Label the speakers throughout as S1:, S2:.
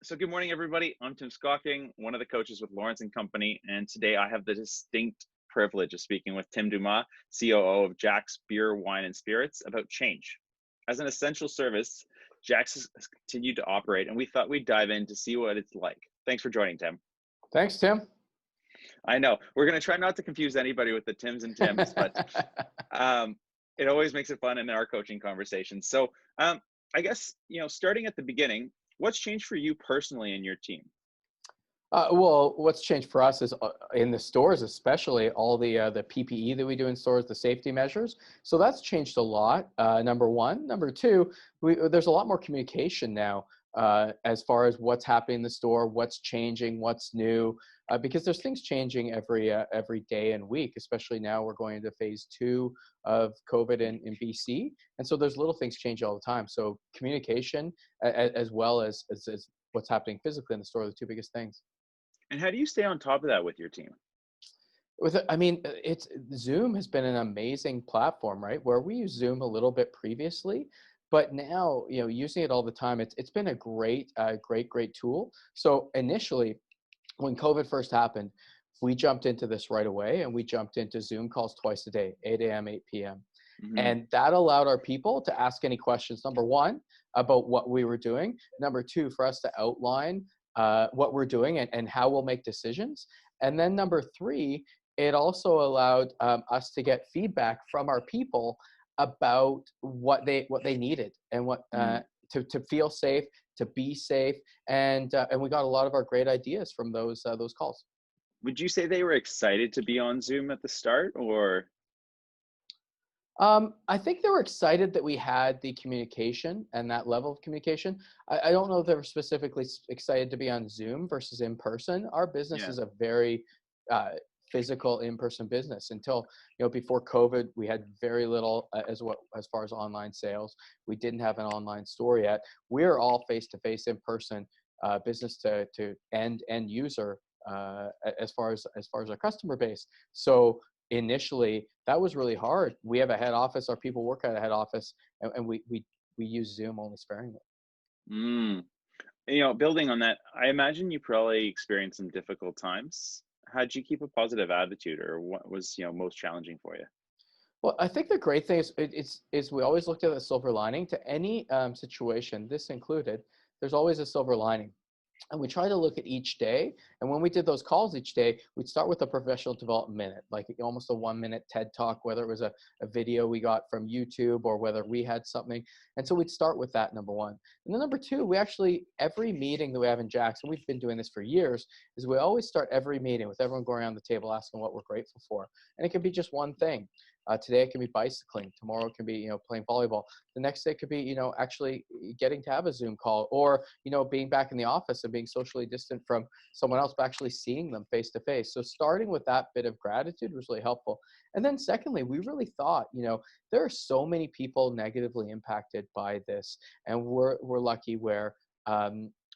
S1: So good morning, everybody. I'm Tim Skocking, one of the coaches with Lawrence and Company, and today I have the distinct privilege of speaking with Tim Dumas, COO of JAK's Beer, Wine, and Spirits, about change. As an essential service, JAK's has continued to operate, and we thought we'd dive in to see what it's like. Thanks for joining, Tim.
S2: Thanks, Tim.
S1: I know we're going to try not to confuse anybody with the Tims and Tims, but um, it always makes it fun in our coaching conversations. So I guess, starting at the beginning, what's changed for you personally and your team?
S2: Well, what's changed for us is in the stores, especially all the PPE that we do in stores, the safety measures. So that's changed a lot. Number one. Number two, there's a lot more communication now as far as what's happening in the store, what's changing, what's new, because there's things changing every day and week. Especially now, we're going into phase 2 of COVID in BC, and so there's little things change all the time. So communication, as well as what's happening physically in the store, are the two biggest things.
S1: And how do you stay on top of that with your team?
S2: It's Zoom has been an amazing platform, right? Where we used Zoom a little bit previously, but now, using it all the time, it's been a great tool. So initially, when COVID first happened, we jumped into this right away, and we jumped into Zoom calls twice a day, 8 a.m., 8 p.m.
S1: Hmm.
S2: And that allowed our people to ask any questions, number one, about what we were doing. Number two, for us to outline what we're doing and how we'll make decisions. And then number three, it also allowed us to get feedback from our people about what they needed and what to feel safe, to be safe, and we got a lot of our great ideas from those calls.
S1: Would you say they were excited to be on Zoom at the start, or?
S2: I think they were excited that we had the communication and that level of communication. I don't know if they were specifically excited to be on Zoom versus in person. Our business
S1: Yeah.
S2: is a very uh, physical in-person business. Until before COVID, we had very little as far as online sales. We didn't have an online store yet. We're all face-to-face, in-person business to end user as far as our customer base. So initially that was really hard. We have a head office, our people work at a head office, and we use Zoom only sparingly.
S1: Mm. Building on that, I imagine you probably experienced some difficult times. How'd you keep a positive attitude, or what was, most challenging for you?
S2: Well, I think the great thing is we always looked at the silver lining to any situation, this included. There's always a silver lining. And we try to look at each day. And when we did those calls each day, we'd start with a professional development minute, like almost a 1 minute TED talk, whether it was a video we got from YouTube or whether we had something. And so we'd start with that, number one. And then number two, we actually, every meeting that we have in Jackson, we've been doing this for years, is we always start every meeting with everyone going around the table asking what we're grateful for. And it can be just one thing. Today it can be bicycling. Tomorrow it can be, playing volleyball. The next day it could be, actually getting to have a Zoom call, or, being back in the office and being socially distant from someone else, but actually seeing them face to face. So starting with that bit of gratitude was really helpful. And then secondly, we really thought, there are so many people negatively impacted by this, and we're lucky where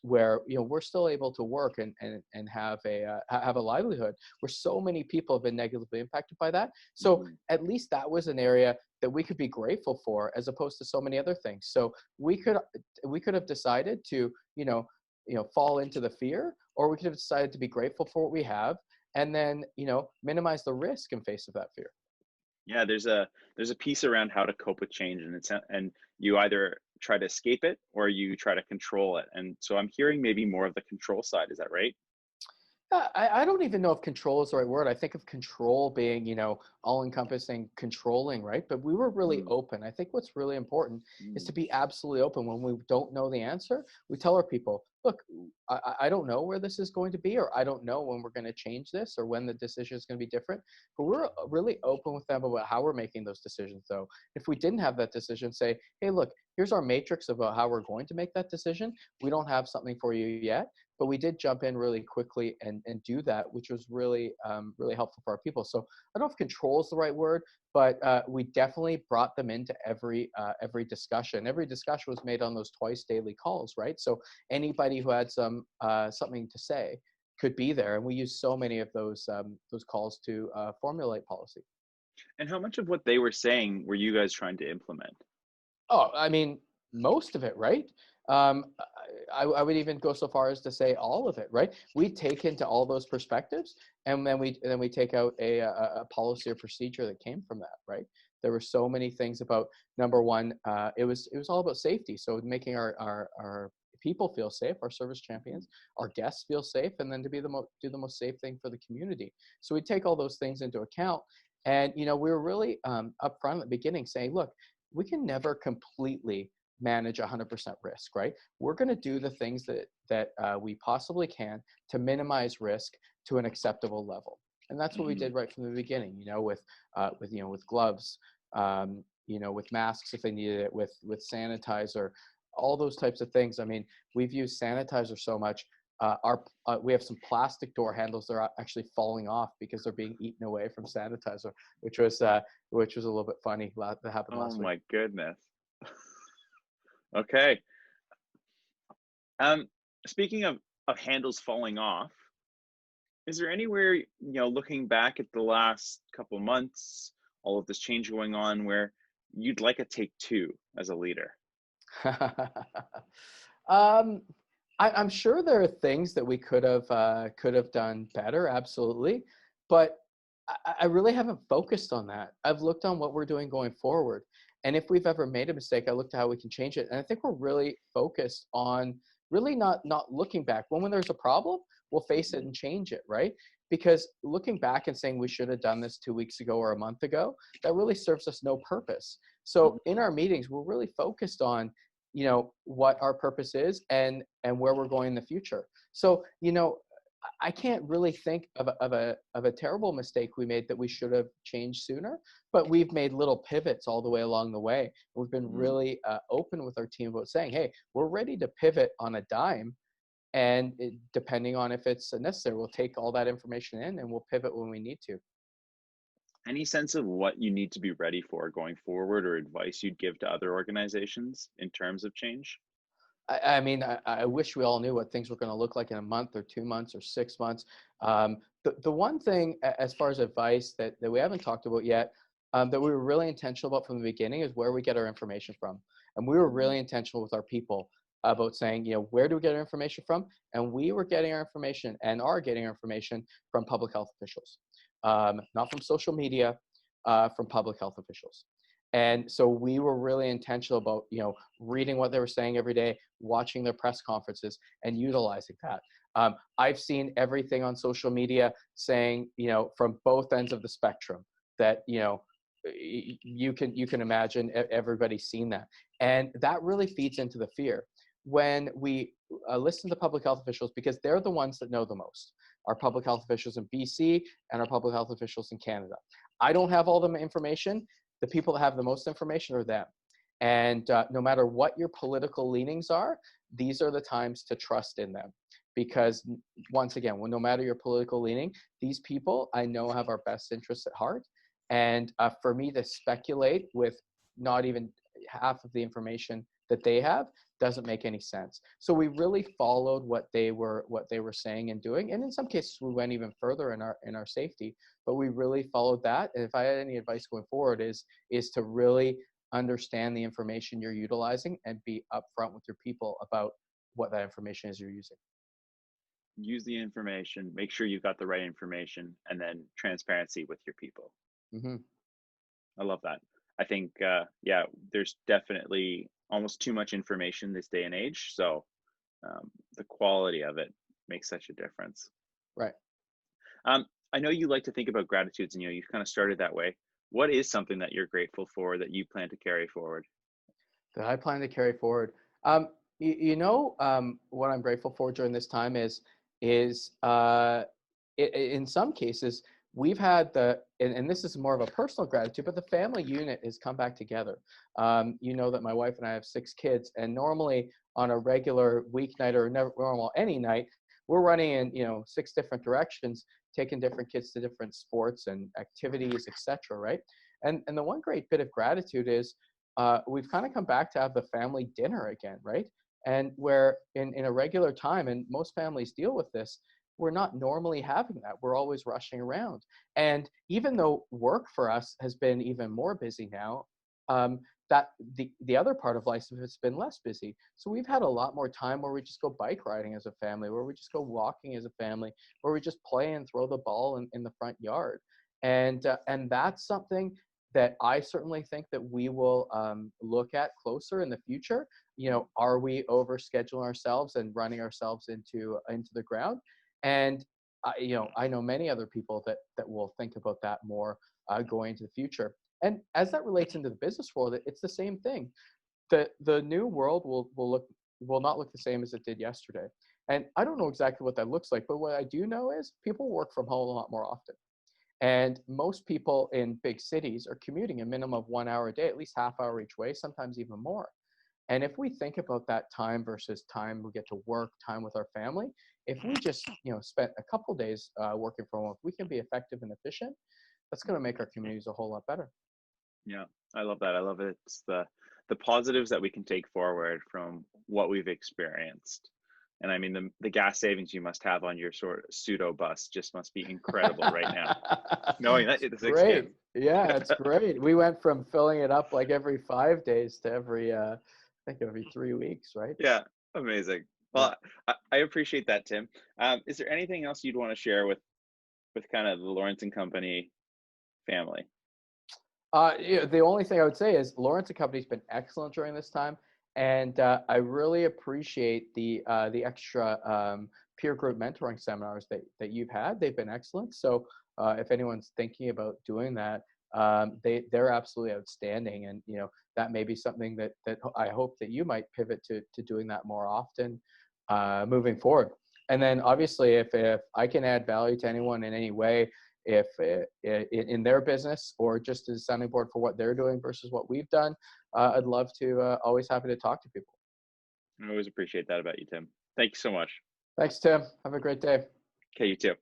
S2: we're still able to work and have a livelihood, where so many people have been negatively impacted by that. So
S1: Mhm.
S2: at least that was an area that we could be grateful for, as opposed to so many other things. So we could have decided to fall into the fear, or we could have decided to be grateful for what we have, and then minimize the risk in face of that fear.
S1: Yeah, there's a piece around how to cope with change, and you either try to escape it or you try to control it. And so I'm hearing maybe more of the control side. Is that right?
S2: I don't even know if control is the right word. I think of control being, all encompassing, controlling, right? But we were really
S1: Mm,
S2: open. I think what's really important is to
S1: mm,
S2: be absolutely open. When we don't know the answer, we tell our people, look, I don't know where this is going to be, or I don't know when we're going to change this, or when the decision is going to be different. But we're really open with them about how we're making those decisions, though. If we didn't have that decision, say, hey, look, here's our matrix about how we're going to make that decision. We don't have something for you yet, but we did jump in really quickly and do that, which was really helpful for our people. So I don't know if control is the right word, but we definitely brought them into every discussion. Every discussion was made on those twice daily calls, right? So anybody who had something to say could be there, and we used so many of those calls to formulate policy.
S1: and how much of what they were saying were you guys trying to implement?
S2: Oh, I mean, most of it, right? I would even go so far as to say all of it, right? We take into all those perspectives, and then we take out a policy or procedure that came from that, right? There were so many things about number one, it was all about safety. So making our people feel safe, our service champions, our guests feel safe, and then to be do the most safe thing for the community. So we take all those things into account, and we were really upfront at the beginning saying, look, we can never completely manage 100% risk, right? We're going to do the things that we possibly can to minimize risk to an acceptable level, and that's what we
S1: Hmm.
S2: did right from the beginning. With gloves, with masks if they needed it, with sanitizer, all those types of things. I mean, we've used sanitizer so much. We have some plastic door handles that are actually falling off because they're being eaten away from sanitizer, which was a little bit funny. That happened
S1: Oh
S2: last week.
S1: my goodness. Okay. Um, Speaking of handles falling off, is there anywhere, looking back at the last couple months, all of this change going on, where you'd like a take two as a leader?
S2: um, I'm sure there are things that we could have done better, absolutely, but I really haven't focused on that. I've looked on what we're doing going forward, and if we've ever made a mistake, I looked at how we can change it. And I think we're really focused on really not looking back. When there's a problem, we'll face it
S1: Hmm.
S2: and change it, right? Because looking back and saying we should have done this 2 weeks ago or a month ago, that really serves us no purpose. So in our meetings, we're really focused on what our purpose is and where we're going in the future. So I can't really think of a terrible mistake we made that we should have changed sooner, but we've made little pivots all the way along the way. We've been
S1: Hmm.
S2: really open with our team about saying, hey, we're ready to pivot on a dime, and depending on if it's necessary, we'll take all that information in and we'll pivot when we need to.
S1: Any sense of what you need to be ready for going forward, or advice you'd give to other organizations in terms of change?
S2: I mean, I wish we all knew what things were going to look like in a month or 2 months or 6 months. The one thing, as far as advice that we haven't talked about yet, that we were really intentional about from the beginning is where we get our information from. And we were
S1: Hmm.
S2: really intentional with our people about saying, where do we get our information from? And we were getting our information and are getting our information from public health officials, not from social media, from public health officials. And so we were really intentional about, reading what they were saying every day, watching their press conferences, and utilizing that. I've seen everything on social media saying, from both ends of the spectrum, that you can imagine everybody's seen that, and that really feeds into the fear when we listen to public health officials, because they're the ones that know the most. Our public health officials in BC and our public health officials in Canada. I don't have all the information. The people that have the most information are them. And no matter what your political leanings are, these are the times to trust in them. Because once again, no matter your political leaning, these people I know have our best interests at heart. And for me to speculate with not even half of the information that they have doesn't make any sense. So we really followed what they were saying and doing, and in some cases we went even further in our safety. But we really followed that. And if I had any advice going forward, is to really understand the information you're utilizing and be upfront with your people about what that information is you're using.
S1: Use the information, make sure you've got the right information, and then transparency with your people.
S2: Hmm.
S1: I love that. I think, yeah, there's definitely almost too much information this day and age. So the quality of it makes such a difference.
S2: Right.
S1: Um, I know you like to think about gratitudes, and you kind of started that way. What is something that you're grateful for that you plan to carry forward?
S2: That I plan to carry forward. What I'm grateful for during this time is in some cases we've had and this is more of a personal gratitude, but the family unit has come back together. That my wife and I have 6 kids, and normally on a regular weeknight or never normal any night, we're running in 6 different directions, taking different kids to different sports and activities, etc. Right? And the one great bit of gratitude is we've kind of come back to have the family dinner again, right? And where in a regular time, and most families deal with this, we're not normally having that. We're always rushing around. And even though work for us has been even more busy now, that the other part of life has been less busy. So we've had a lot more time where we just go bike riding as a family, where we just go walking as a family, where we just play and throw the ball in the front yard. And that's something that I certainly think that we will look at closer in the future. Are we overscheduling ourselves and running ourselves into the ground? And I know many other people that will think about that more going into the future. And as that relates into the business world, it's the same thing. The new world will not look the same as it did yesterday. And I don't know exactly what that looks like, but what I do know is people work from home a lot more often. And most people in big cities are commuting a minimum of 1 hour a day, at least half hour each way, sometimes even more. And if we think about that time versus time we get to work, time with our family, if we just spent a couple days working from home, if we can be effective and efficient, that's going to make our communities a whole lot better.
S1: Yeah, I love that. I love it. It's the positives that we can take forward from what we've experienced. And I mean, the gas savings you must have on your sort of pseudo bus just must be incredible right now, knowing that
S2: It's
S1: it's
S2: great.
S1: expands.
S2: Yeah, it's great. We went from filling it up like every 5 days to I think every 3 weeks, right?
S1: Yeah, amazing.
S2: Yeah.
S1: Well, I appreciate that, Tim. Is there anything else you'd want to share with kind of the Lawrence and Company family?
S2: The only thing I would say is Lawrence and Company's been excellent during this time, and I really appreciate the extra peer group mentoring seminars that you've had. They've been excellent. So if anyone's thinking about doing that, they're absolutely outstanding, and that may be something that I hope that you might pivot to doing that more often moving forward. And then obviously, if I can add value to anyone in any way, if in their business or just as a sounding board for what they're doing versus what we've done, I'd love to, always happy to talk to people.
S1: I always appreciate that about you, Tim. Thank you so much.
S2: Thanks, Tim. Have a great day.
S1: Okay, you too.